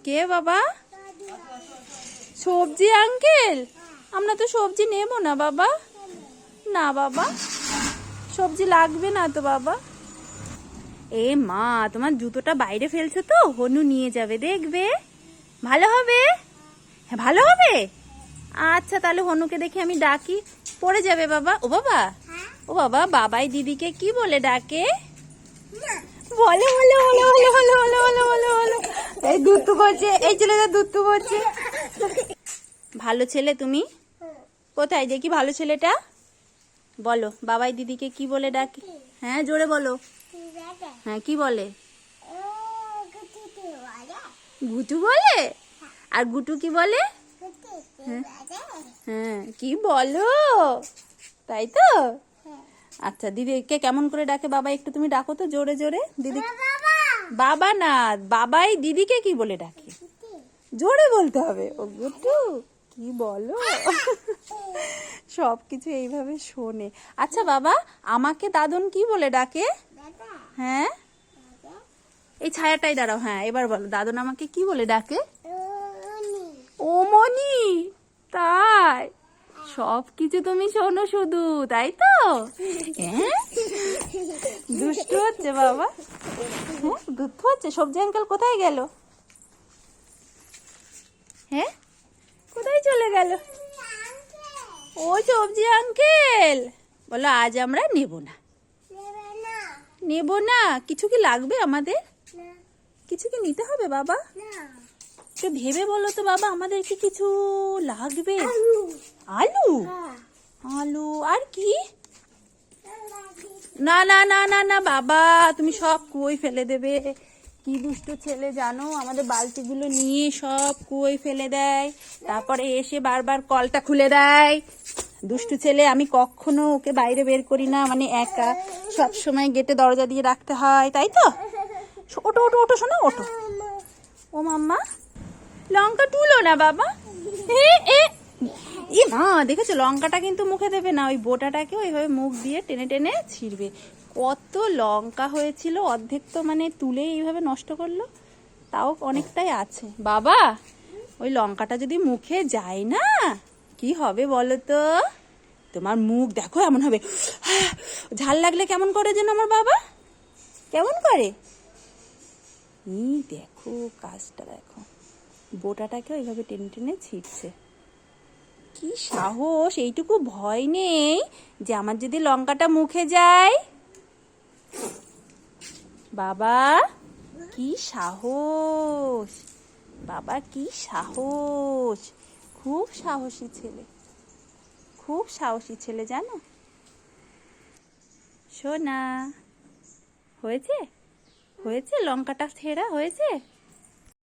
কে বাবা? সবজি আঙ্কেল? আমরা তো সবজি নেব না বাবা। না বাবা, সবজি লাগবে না তো বাবা। এ মা, তোমার জুতোটা বাইরে ফেলছো তো, হনু নিয়ে যাবে, দেখবে ভালো হবে। হ্যাঁ ভালো হবে। আচ্ছা তাহলে হনুকে দেখে আমি ডাকি, পড়ে যাবে বাবা। ও বাবা, ও বাবা, বাবাই দিদিকে কি বলে ডাকে? বলে বলে বলে বলে বলে বলে বলে বলে বলে এই দুত্তু করছে, এই ছেলেটা দুত্তু করছে। ভালো ছেলে তুমি? কোথায় দেখি ভালো ছেলেটা? বলো বাবাই দিদিকে কি বলে ডাকে? হ্যাঁ জোরে বলো। হ্যাঁ কি বলে? গুটু বলে। আর গুটু কি বলে? হ্যাঁ কি বলো, তাই তো? আচ্ছা দিদিকে কেমন করে ডাকে বাবা, একটু তুমি ডাকো তো জোরে জোরে। দিদি বাবা না, বাবাই দিদিকে কি বলে ডাকে? জোরে বলতে হবে। ও গুটু কি বলো। সবকিছু এইভাবে শোনে। আচ্ছা বাবা, আমাকে দাদন কি বলে ডাকে? হ্যাঁ এই ছায়াটাই দাঁড়াও। হ্যাঁ এবার বলো, দাদন আমাকে কি বলে ডাকে? ও মনি। তাই সবকিছু তুমি শোনো শুধু, তাই তো? হ্যাঁ দুষ্টু হচ্ছে বাবা। হ্যাঁ দুষ্টু হচ্ছে। সবজি আঙ্কেল কোথায় গেল? হ্যাঁ কোথায় চলে গেল? ও সবজি আঙ্কেল বলো আজ আমরা নেব না। নেব না? কিছু কি লাগবে আমাদের? কিছু কি নিতে হবে বাবা? একটু ভেবে বলো তো বাবা, আমাদের কি কিছু লাগবে? আলু? আলু আর কি? না না না না না বাবা, তুমি সব কুয়োয় ফেলে দেবে। কি দুষ্ট ছেলে জানো, আমাদের বালতিগুলো নিয়ে সব কুয়োয় ফেলে দেয়, তারপরে এসে বারবার কলটা খুলে দেয়। দুষ্টু ছেলে, আমি কখনো ওকে বাইরে বের করি না, মানে একা সব সময় গেটে দরজা দিয়ে রাখতে হয়, তাই তো? ওটো ওটো ওটো শোনো, ওটো। ও মাম্মা লঙ্কা তুলো না বাবা। এ মা দেখেছো, লঙ্কাটা কিন্তু মুখে দেবে না, ওই বোটাটাকে ওইভাবে মুখ দিয়ে টেনে টেনে ছিঁড়বে। কত লঙ্কা হয়েছিল, অর্ধেক তো মানে তুলে এইভাবে নষ্ট করলো, তাও অনেকটাই আছে বাবা। ওই লঙ্কাটা যদি মুখে যায় না, কি হবে বলো তো? তোমার মুখ দেখো এমন হবে, ঝাল লাগলে কেমন করে যেন আমার বাবা, কেমন করে। দেখো কাজটা দেখো, বোটাটাকে ওইভাবে টেনে টেনে ছিঁড়ছে। কি সাহস, এইটুকু ভয় নেই যে আমার যদি লঙ্কাটা মুখে যায়। বাবা কি সাহস, বাবা কি সাহস, খুব সাহসী ছেলে, খুব সাহসী ছেলে জানো। সোনা হয়েছে, হয়েছে লঙ্কাটা ছেঁড়া হয়েছে।